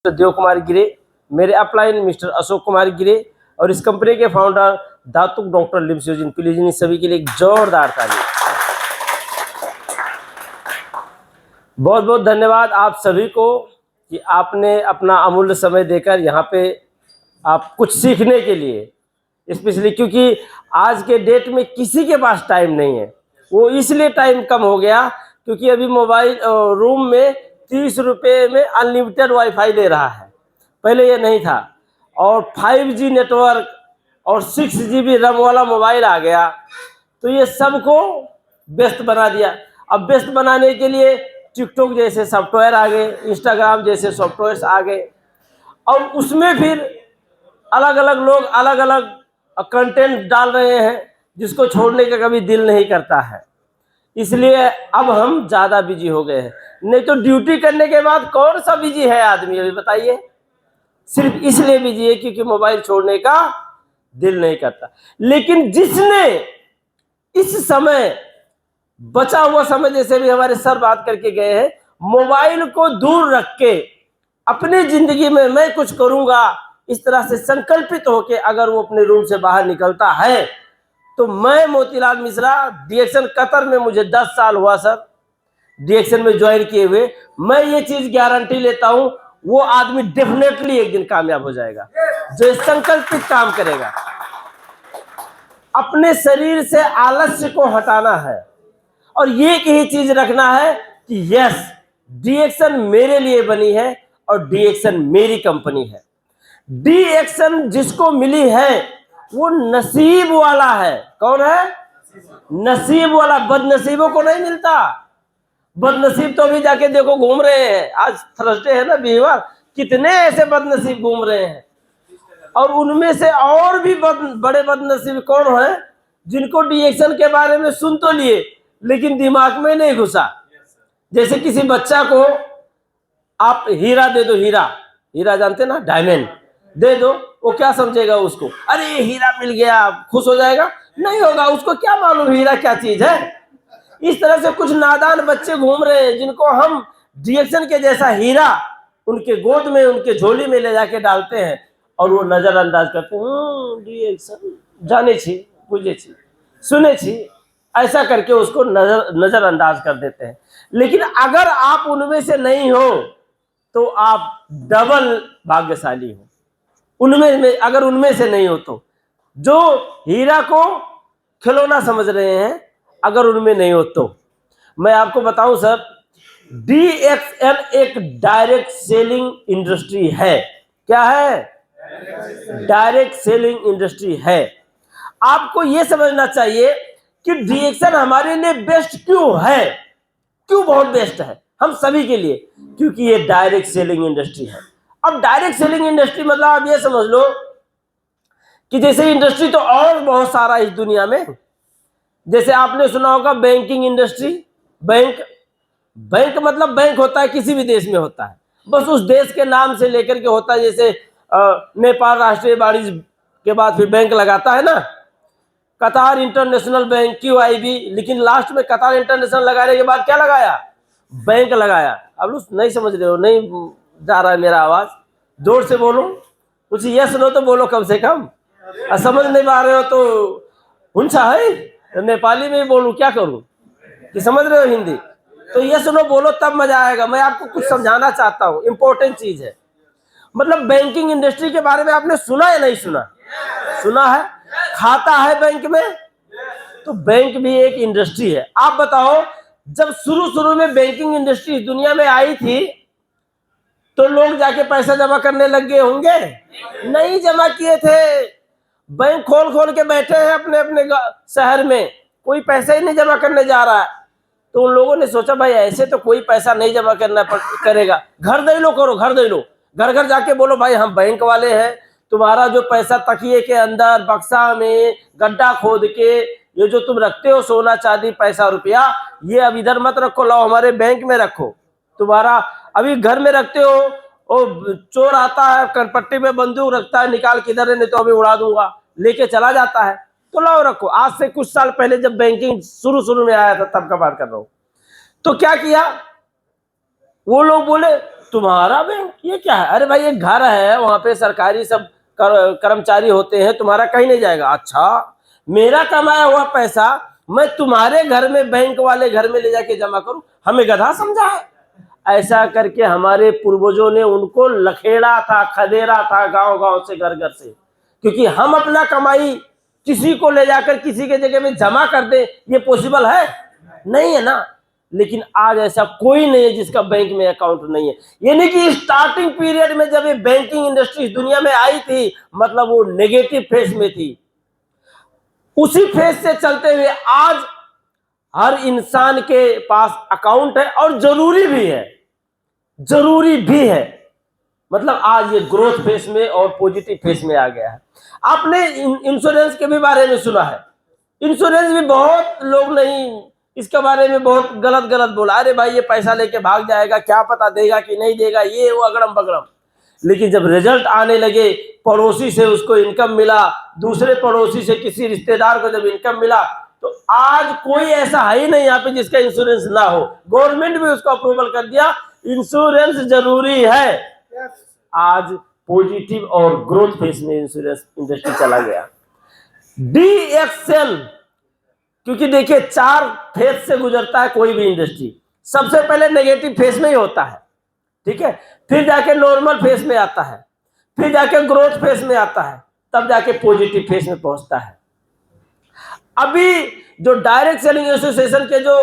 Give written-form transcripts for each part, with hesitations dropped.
देव कुमार गिरे, मेरे upline mister Ashok Kumar गिरे और इस कंपनी के फाउंडर दातुक डॉक्टर लिमसोजिन प्लीज इन सभी के लिए एक जोरदार ताली। बहुत बहुत धन्यवाद आप सभी को कि आपने अपना अमूल्य समय देकर यहाँ पे आप कुछ सीखने के लिए, स्पेशली क्योंकि आज के डेट में किसी के पास टाइम नहीं है। वो इसलिए टाइम कम हो गया क्योंकि अभी मोबाइल रूम में 30 रुपये में अनलिमिटेड वाईफाई दे रहा है, पहले ये नहीं था। और 5G नेटवर्क और 6GB रैम वाला मोबाइल आ गया, तो ये सबको व्यस्त बना दिया। अब व्यस्त बनाने के लिए टिकटॉक जैसे सॉफ्टवेयर आ गए, इंस्टाग्राम जैसे सॉफ्टवेयर्स आ गए और उसमें फिर अलग अलग लोग अलग अलग कंटेंट डाल रहे हैं जिसको छोड़ने का कभी दिल नहीं करता है। इसलिए अब हम ज़्यादा बिजी हो गए हैं, नहीं तो ड्यूटी करने के बाद कौन सा बिजी है आदमी, अभी बताइए। सिर्फ इसलिए बिजी है क्योंकि मोबाइल छोड़ने का दिल नहीं करता। लेकिन जिसने इस समय बचा हुआ समय, जैसे भी हमारे सर बात करके गए हैं, मोबाइल को दूर रख के अपनी जिंदगी में मैं कुछ करूंगा इस तरह से संकल्पित होके अगर वो अपने रूम से बाहर निकलता है, तो मैं मोतीलाल मिश्रा डीएक्शन कतर में मुझे 10 साल हुआ सर डीएक्शन में ज्वाइन किए हुए, मैं ये चीज गारंटी लेता हूं वो आदमी डेफिनेटली एक दिन कामयाब हो जाएगा जो संकल्पित काम करेगा। अपने शरीर से आलस्य को हटाना है और ये ही चीज रखना है कि यस डीएक्शन मेरे लिए बनी है और डीएक्शन मेरी कंपनी है। डीएक्शन जिसको मिली है वो नसीब वाला है। कौन है? नसीब वाला। बदनसीबों को नहीं मिलता। बदनसीब तो अभी जाके देखो घूम रहे हैं, आज थर्सडे है ना, बीमार, कितने ऐसे बदनसीब घूम रहे हैं। और उनमें से और भी बड़े बदनसीब कौन है? जिनको डीएक्शन के बारे में सुन तो लिए लेकिन दिमाग में नहीं घुसा। जैसे किसी बच्चा को आप हीरा दे दो, हीरा जानते ना, डायमंड दे दो, वो क्या समझेगा उसको? अरे ये हीरा मिल गया, खुश हो जाएगा? नहीं होगा, उसको क्या मालूम हीरा क्या चीज है। इस तरह से कुछ नादान बच्चे घूम रहे हैं जिनको हम डीएक्शन के जैसा हीरा उनके गोद में, उनके झोली में ले जाके डालते हैं और वो नजरअंदाज करते हैं। डीएक्शन जाने छी, बुझे छी, सुने छी, ऐसा करके उसको नजरअंदाज कर देते हैं। लेकिन अगर आप उनमें से नहीं हो तो आप डबल भाग्यशाली हो। अगर उनमें से नहीं हो तो जो हीरा को खिलौना समझ रहे हैं, अगर उनमें नहीं हो तो मैं आपको बताऊं सर, डीएक्सएल एक डायरेक्ट सेलिंग इंडस्ट्री है। क्या है? डायरेक्ट सेलिंग इंडस्ट्री है। आपको यह समझना चाहिए कि डीएक्शन हमारे लिए बेस्ट क्यों है, क्यों बहुत बेस्ट है हम सभी के लिए, क्योंकि ये डायरेक्ट सेलिंग इंडस्ट्री है। अब डायरेक्ट सेलिंग इंडस्ट्री मतलब आप ये समझ लो कि जैसे इंडस्ट्री तो और बहुत सारा इस दुनिया में, जैसे आपने सुना होगा बैंकिंग इंडस्ट्री। बैंक मतलब बैंक होता है, किसी भी देश में होता है, बस उस देश के नाम से लेकर के होता है। जैसे नेपाल राष्ट्रीय वाणिज्य के बाद फिर बैंक लगाता है ना, कतार इंटरनेशनल बैंक, QIB, लेकिन लास्ट में कतार इंटरनेशनल लगाने के बाद क्या लगाया? बैंक लगाया। अब लोग नहीं समझ रहे हो, नहीं जा रहा है मेरा आवाज, जोर से बोलो, कुछ यस नो तो बोलो कम से कम। समझ नहीं पा रहे हो तो हुंसा है, नेपाली में बोलूं, क्या करूं कि समझ रहे हो हिंदी? तो यस नो बोलो तब मजा आएगा। मैं आपको कुछ समझाना चाहता हूं, इंपॉर्टेंट चीज है। मतलब बैंकिंग इंडस्ट्री के बारे में आपने सुना या नहीं सुना? सुना है। खाता है बैंक में, तो बैंक भी एक इंडस्ट्री है। आप बताओ, जब शुरू में बैंकिंग इंडस्ट्री इस दुनिया में आई थी तो लोग जाके पैसा जमा करने लग गए होंगे? नहीं जमा किए थे। बैंक खोल के बैठे हैं अपने अपने शहर में, कोई पैसा ही नहीं जमा करने जा रहा है। तो उन लोगों ने सोचा भाई ऐसे तो कोई पैसा नहीं जमा करेगा, घर दे लो करो, घर दे लो, घर घर जाके बोलो भाई हम बैंक वाले हैं, तुम्हारा जो पैसा तकिए के अंदर बक्सा में गड्ढा खोद के ये जो तुम रखते हो सोना चांदी पैसा रुपया, ये अब इधर मत रखो, लाओ हमारे बैंक में रखो। तुम्हारा अभी घर में रखते हो, वो चोर आता है कनपट्टी में बंदूक रखता है, निकाल किधर है, नहीं तो अभी उड़ा दूंगा, लेके चला जाता है, तो लाओ रखो। आज से कुछ साल पहले जब बैंकिंग शुरू में आया था तब का बात कर रहा हूं, तो क्या किया वो लोग बोले तुम्हारा बैंक ये क्या है? अरे भाई एक घर है, वहां पे सरकारी सब कर्मचारी होते हैं, तुम्हारा कहीं नहीं जाएगा। अच्छा, मेरा कमाया हुआ पैसा मैं तुम्हारे घर में, बैंक वाले घर में ले जाके जमा करूं? हमें गधा समझा है? ऐसा करके हमारे पूर्वजों ने उनको लखेड़ा था, खदेड़ा था गांव गांव से, घर घर से, क्योंकि हम अपना कमाई किसी को ले जाकर किसी के जगह में जमा कर दें, ये पॉसिबल है? नहीं है ना। लेकिन आज ऐसा कोई नहीं है जिसका बैंक में अकाउंट नहीं है। यानी कि स्टार्टिंग पीरियड में जब ये बैंकिंग इंडस्ट्री दुनिया में आई थी, मतलब वो नेगेटिव फेज में थी, उसी फेज से चलते हुए आज हर इंसान के पास अकाउंट है, और जरूरी भी है, जरूरी भी है। मतलब आज ये ग्रोथ फेज में और पॉजिटिव फेज में आ गया है। आपने इंश्योरेंस के भी बारे में सुना है। इंश्योरेंस भी बहुत लोग नहीं, इसके बारे में बहुत गलत गलत बोला, अरे भाई ये पैसा लेके भाग जाएगा, क्या पता देगा कि नहीं देगा, ये वो अगड़म बगड़म। लेकिन जब रिजल्ट आने लगे, पड़ोसी से उसको इनकम मिला, दूसरे पड़ोसी से किसी रिश्तेदार को जब इनकम मिला, तो आज कोई ऐसा है ही नहीं यहाँ पे जिसका इंश्योरेंस ना हो। गवर्नमेंट भी उसको अप्रूवल कर दिया, इंश्योरेंस जरूरी है। आज पॉजिटिव और ग्रोथ फेज में इंश्योरेंस इंडस्ट्री चला गया। DXN, क्योंकि देखिए 4 फेज से गुजरता है कोई भी इंडस्ट्री। सबसे पहले नेगेटिव फेज में ही होता है, ठीक है, फिर जाके नॉर्मल फेज में आता है, फिर जाके ग्रोथ फेज में आता है, तब जाके पॉजिटिव फेज में पहुंचता है। अभी जो डायरेक्ट सेलिंग एसोसिएशन के जो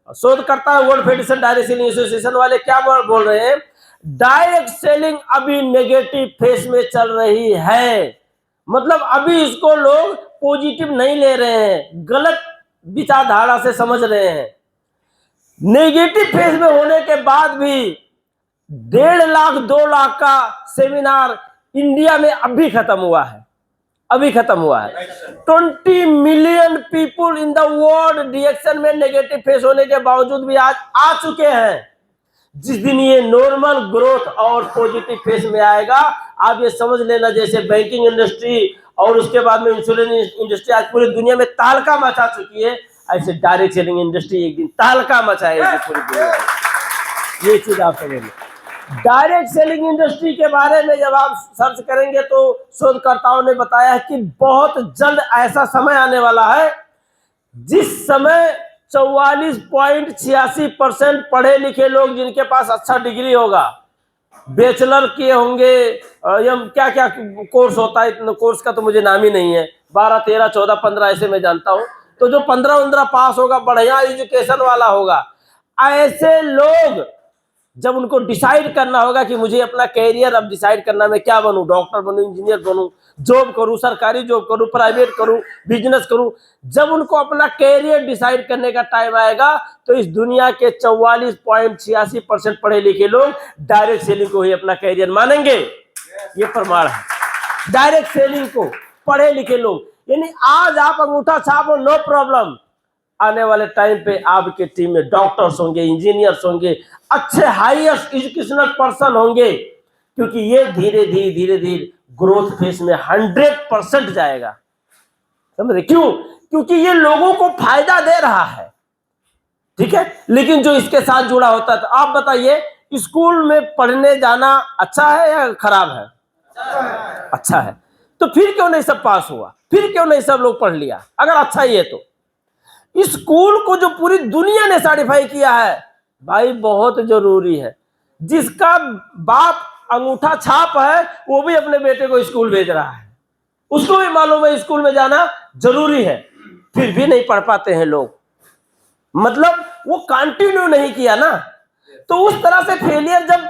शोधकर्ता है, world federation direct selling association वाले, क्या बोल रहे हैं? डायरेक्ट सेलिंग अभी नेगेटिव फेज में चल रही है। मतलब अभी इसको लोग पॉजिटिव नहीं ले रहे हैं, गलत विचारधारा से समझ रहे हैं। नेगेटिव फेज में होने के बाद भी 1.5 लाख 2 लाख का सेमिनार इंडिया में अभी खत्म हुआ है, अभी खत्म हुआ है। 20 million people in the world DXN में नेगेटिव फेज होने के बावजूद भी आज आ चुके हैं। जिस दिन ये नॉर्मल ग्रोथ और पॉजिटिव फेज में आएगा, आप ये समझ लेना, जैसे बैंकिंग इंडस्ट्री और उसके बाद में इंश्योरेंस इंडस्ट्री आज पूरी दुनिया में तहलका मचा चुकी है, ऐसे डायरेक्ट सेलिंग इंडस्ट्री एक दिन तहलका मचाएगी पूरी दुनिया में। ये चीज आप समझ लें। डायरेक्ट सेलिंग इंडस्ट्री के बारे में जब आप सर्च करेंगे तो शोधकर्ताओं ने बताया कि बहुत जल्द ऐसा समय आने वाला है जिस समय 44.86% पढ़े लिखे लोग जिनके पास अच्छा डिग्री होगा, बैचलर किए होंगे, या क्या क्या कोर्स होता है, इतना कोर्स का तो मुझे नाम ही नहीं है, 12 13 14 15 ऐसे मैं जानता हूं, तो जो 15 पास होगा, बढ़िया एजुकेशन वाला होगा, ऐसे लोग जब उनको डिसाइड करना होगा कि मुझे अपना कैरियर अब डिसाइड करना, मैं क्या बनूं, डॉक्टर बनूं, इंजीनियर बनूं, जॉब करूं, सरकारी जॉब करूं, प्राइवेट करूं, बिजनेस करूं, जब उनको अपना कैरियर डिसाइड करने का टाइम आएगा, तो इस दुनिया के 44.86% पढ़े लिखे लोग डायरेक्ट सेलिंग को ही अपना कैरियर मानेंगे। ये प्रमाण है, डायरेक्ट सेलिंग को पढ़े लिखे लोग। यानी आज आप अंगूठा छापो, नो प्रॉब्लम, आने वाले टाइम पे आपके टीम में डॉक्टर्स होंगे, इंजीनियर्स होंगे, अच्छे हाईएस्ट एजुकेशनल पर्सन होंगे, क्योंकि ये धीरे धीरे ग्रोथ फेज में 100% जाएगा। समझ रहे? क्यों? क्योंकि ये लोगों को फायदा दे रहा है, ठीक है। लेकिन जो इसके साथ जुड़ा होता है, तो आप बताइए, स्कूल में पढ़ने जाना अच्छा है या खराब है? अच्छा है। तो फिर क्यों नहीं सब पास हुआ, फिर क्यों नहीं सब लोग पढ़ लिया? अगर अच्छा ही है तो स्कूल को जो पूरी दुनिया ने सर्टिफाई किया है, भाई बहुत जरूरी है। जिसका बाप अंगूठा छाप है, वो भी अपने बेटे को स्कूल भेज रहा है, उसको भी मालूम है स्कूल में जाना जरूरी है, फिर भी नहीं पढ़ पाते हैं लोग। मतलब वो कंटिन्यू नहीं किया ना। तो उस तरह से फेलियर जब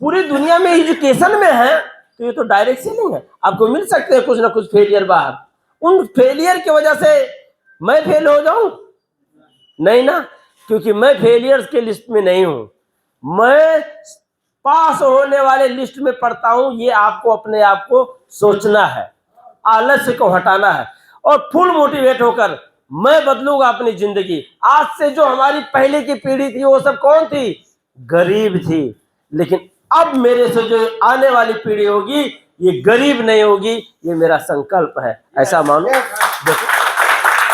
पूरी दुनिया में एजुकेशन में है, तो ये तो डायरेक्ट सेलिंग है। आपको मिल सकते हैं कुछ ना कुछ फेलियर बाहर, उन फेलियर की वजह से मैं फेल हो जाऊं? नहीं ना, क्योंकि मैं फेलियर्स के लिस्ट में नहीं हूं, मैं पास होने वाले लिस्ट में पढ़ता हूं। ये आपको अपने आप को सोचना है, आलस्य को हटाना है, और फुल मोटिवेट होकर मैं बदलूंगा अपनी जिंदगी। आज से जो हमारी पहले की पीढ़ी थी, वो सब कौन थी? गरीब थी। लेकिन अब मेरे से जो आने वाली पीढ़ी होगी, ये गरीब नहीं होगी, ये मेरा संकल्प है। ऐसा मानो,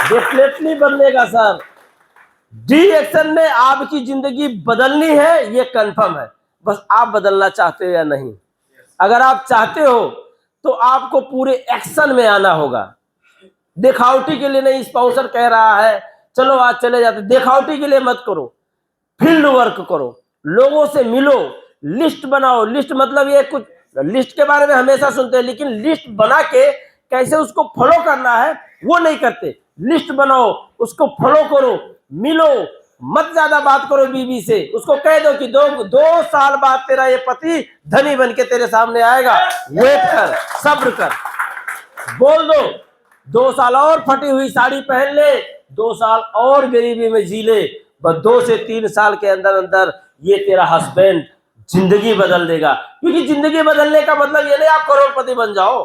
डेफिनेटली बदलेगा सर। DXN ने आपकी जिंदगी बदलनी है, ये कंफर्म है। बस आप बदलना चाहते हो या नहीं। अगर आप चाहते हो तो आपको पूरे एक्शन में आना होगा। दिखावटी के लिए नहीं, स्पॉन्सर कह रहा है चलो आज चले जाते, दिखावटी के लिए मत करो, फील्ड वर्क करो, लोगों से मिलो, लिस्ट बनाओ। लिस्ट मतलब ये कुछ, लिस्ट के बारे में हमेशा सुनते हैं, लेकिन लिस्ट बना के कैसे उसको फॉलो करना है वो नहीं करते। लिस्ट बनाओ, उसको फॉलो करो, मिलो, मत ज्यादा बात करो बीवी से, उसको कह दो कि दो साल बाद तेरा ये पति धनी बन के तेरे सामने आएगा, वेट कर, सब्र कर। बोल दो 2 साल और फटी हुई साड़ी पहन ले, 2 साल और गरीबी में जी ले, बस 2 से 3 साल के अंदर अंदर ये तेरा हस्बैंड जिंदगी बदल देगा। क्योंकि जिंदगी बदलने का मतलब ये नहीं आप करोड़पति बन जाओ।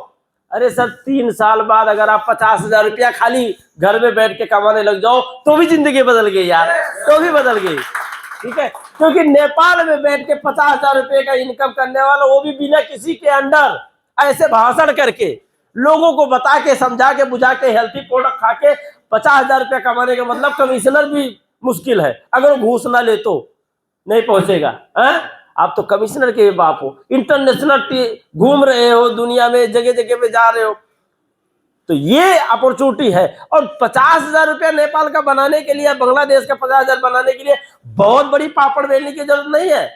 अरे सर 3 साल बाद अगर आप 50,000 रुपया खाली घर में बैठ के कमाने लग जाओ तो भी जिंदगी बदल गई यार, तो भी बदल गई। ठीक है, क्योंकि नेपाल में बैठ के 50,000 रुपये का इनकम करने वाला, वो भी बिना किसी के अंडर, ऐसे भाषण करके, लोगों को बता के, समझा के, बुझा के, हेल्थी प्रोडक्ट खा के 50,000 रुपया कमाने का मतलब कमिश्नर भी मुश्किल है। अगर वो घूस ना ले तो नहीं पहुंचेगा। आप तो कमिश्नर के बाप हो, इंटरनेशनल घूम रहे हो दुनिया में, जगह जगह पे जा रहे हो, तो ये अपॉर्चुनिटी है। और 50,000 रुपया नेपाल का बनाने के लिए, बांग्लादेश का 50,000 बनाने के लिए बहुत बड़ी पापड़ बेलने की जरूरत नहीं है।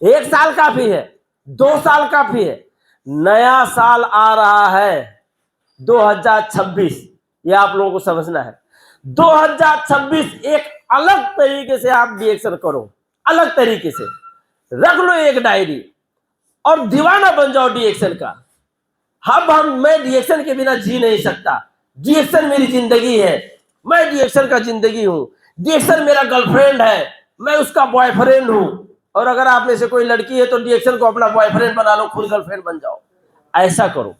1 साल काफी है, 2 साल काफी है। नया साल आ रहा है 2026, ये आप लोगों को समझना है। 2026 एक अलग तरीके से आप रिएक्शन करो, अलग तरीके से रख लो एक डायरी और दीवाना बन जाओ रिएक्शन का। मैं रिएक्शन के बिना जी नहीं सकता, रिएक्शन मेरी जिंदगी है, मैं रिएक्शन का जिंदगी हूं, रिएक्शन मेरा गर्लफ्रेंड है, मैं उसका बॉयफ्रेंड हूं। और अगर आप में से कोई लड़की है तो रिएक्शन को अपना बॉयफ्रेंड बना लो, खुद गर्लफ्रेंड बन जाओ। ऐसा करो,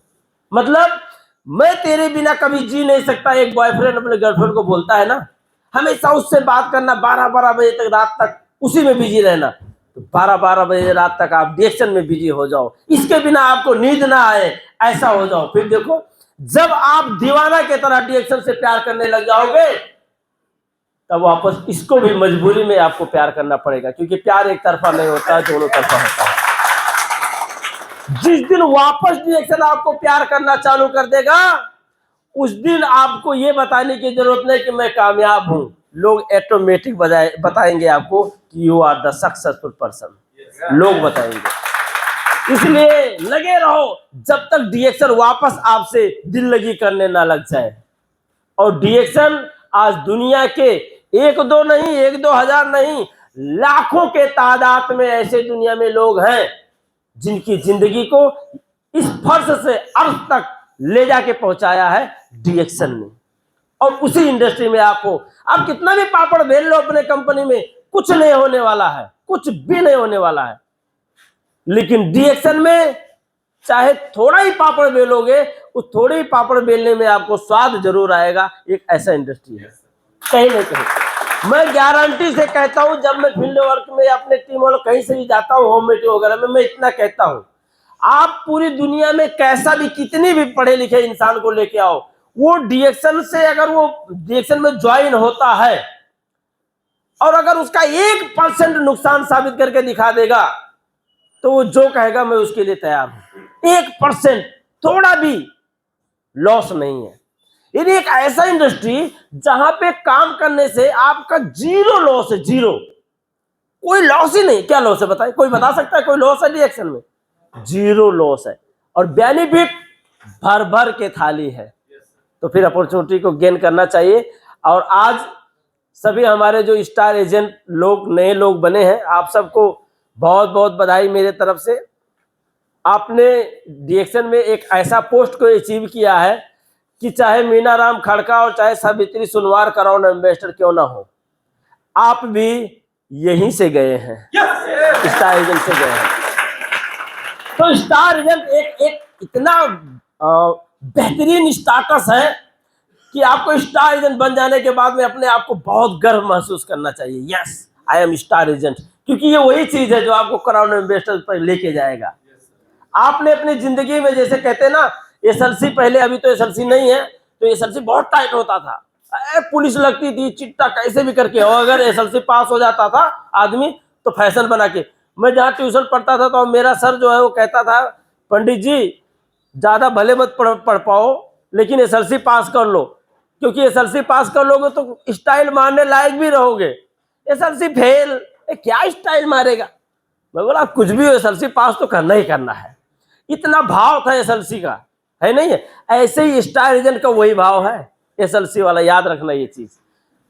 मतलब मैं तेरे बिना कभी जी नहीं सकता, एक बॉयफ्रेंड अपने गर्लफ्रेंड को बोलता है ना, हमेशा उससे बात करना, 12-12 बजे तक, रात तक उसी में बिजी रहना। 12-12 बजे रात तक आप रिएक्शन में बिजी हो जाओ, इसके बिना आपको नींद ना आए, ऐसा हो जाओ। फिर देखो जब आप दीवाना की तरह रिएक्शन से प्यार करने लग जाओगे, तब वापस इसको भी मजबूरी में आपको प्यार करना पड़ेगा, क्योंकि प्यार एक तरफा नहीं होता, दोनों तरफा होता है। जिस दिन वापस रिएक्शन आपको प्यार करना चालू कर देगा, उस दिन आपको ये बताने की जरूरत नहीं कि मैं कामयाब हूं, लोग ऑटोमेटिक बताएंगे आपको कि you are the successful person, लोग बताएंगे। इसलिए लगे रहो जब तक रिएक्शन वापस आपसे दिल लगी करने ना लग जाए। और रिएक्शन आज दुनिया के 1-2 नहीं, 1-2 हजार नहीं, लाखों के तादाद में ऐसे दुनिया में लोग हैं जिनकी जिंदगी को इस फर्श से अर्थ तक ले जाके पहुंचाया है रिएक्शन ने। और उसी इंडस्ट्री में आप कितना भी पापड़ बेल लो अपने कंपनी में, कुछ नहीं होने वाला है, कुछ भी नहीं होने वाला है। लेकिन रिएक्शन में चाहे थोड़ा ही पापड़ बेलोगे, उस थोड़े ही पापड़ बेलने में आपको स्वाद जरूर आएगा। एक ऐसा इंडस्ट्री है, कहीं ना कहीं मैं गारंटी से कहता हूं, जब मैं फील्ड वर्क में अपने टीम वालों कहीं से भी जाता हूं, होम मीटिंग वगैरह में, मैं इतना कहता हूं, आप पूरी दुनिया में कैसा भी, कितनी भी पढ़े लिखे इंसान को लेके आओ, वो रिएक्शन से, अगर वो रिएक्शन में ज्वाइन होता है और अगर उसका 1% नुकसान साबित करके दिखा देगा, तो वो जो कहेगा मैं उसके लिए तैयार हूं। 1% थोड़ा भी लॉस नहीं है। ये एक ऐसा इंडस्ट्री जहां पे काम करने से आपका 0 लॉस है, 0, कोई लॉस ही नहीं। क्या लॉस है बताइए, कोई बता सकता है कोई लॉस है रिएक्शन में? 0 लॉस है और बेनिफिट भर भर के थाली है। तो फिर अपॉर्चुनिटी को गेन करना चाहिए। और आज सभी हमारे जो स्टार एजेंट लोग, नए लोग बने हैं, आप सबको बहुत बहुत बधाई मेरे तरफ से। आपने रिएक्शन में एक ऐसा पोस्ट को अचीव किया है कि चाहे मीना राम खड़का और चाहे सावित्री सुनवार कराउन एम्बेसडर क्यों ना हो, आप भी यहीं से गए हैं, स्टार एजेंट से गए हैं। तो स्टार एजेंट एक इतना बेहतरीन स्टाटस है कि आपको स्टार एजेंट बन जाने के बाद में अपने आप को बहुत गर्व महसूस करना चाहिए। Yes, I am star agent, क्योंकि ये वही चीज है जो आपको क्राउन एम्बेसडर पर लेके जाएगा। आपने अपनी जिंदगी में, जैसे कहते हैं ना, एसएलसी पहले, अभी तो एसएलसी नहीं है, तो एसएलसी बहुत टाइट होता था, पुलिस लगती थी, चिट्टा कैसे भी करके, और अगर एसएलसी पास हो जाता था आदमी तो फैशन बना के, मैं जहाँ ट्यूशन पढ़ता था तो मेरा सर जो है वो कहता था, पंडित जी ज़्यादा भले मत पढ़ पाओ, लेकिन एसएलसी पास कर लो, क्योंकि एसएलसी पास कर लोगे तो स्टाइल मारने लायक भी रहोगे। एसएलसी फेल, क्या स्टाइल मारेगा। मैं बोला कुछ भी हो, एसएलसी पास तो करना ही करना है। इतना भाव था एसएलसी का, है नहीं है। ऐसे ही स्टार एजेंट का वही भाव है एसएलसी वाला, याद रखना ये चीज।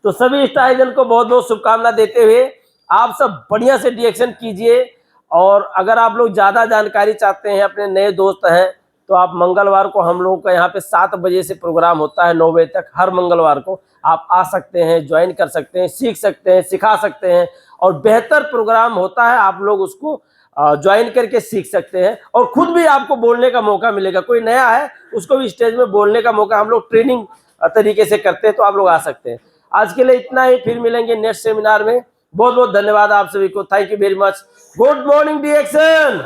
तो सभी स्टार एजेंट को बहुत बहुत शुभकामना देते हुए आप सब बढ़िया से डीएक्शन कीजिए। और अगर आप लोग ज़्यादा जानकारी चाहते हैं, अपने नए दोस्त हैं, तो आप मंगलवार को हम लोगों का यहाँ पे 7 बजे से प्रोग्राम होता है, 9 बजे तक हर मंगलवार को आप आ सकते हैं, ज्वाइन कर सकते हैं, सीख सकते हैं, सिखा सकते हैं। और बेहतर प्रोग्राम होता है, आप लोग उसको ज्वाइन करके सीख सकते हैं और खुद भी आपको बोलने का मौका मिलेगा। कोई नया है उसको भी स्टेज में बोलने का मौका, हम लोग ट्रेनिंग तरीके से करते हैं, तो आप लोग आ सकते हैं। आज के लिए इतना ही, फिर मिलेंगे नेक्स्ट सेमिनार में। बहुत बहुत धन्यवाद आप सभी को, thank you very much. Good morning डीएक्शन।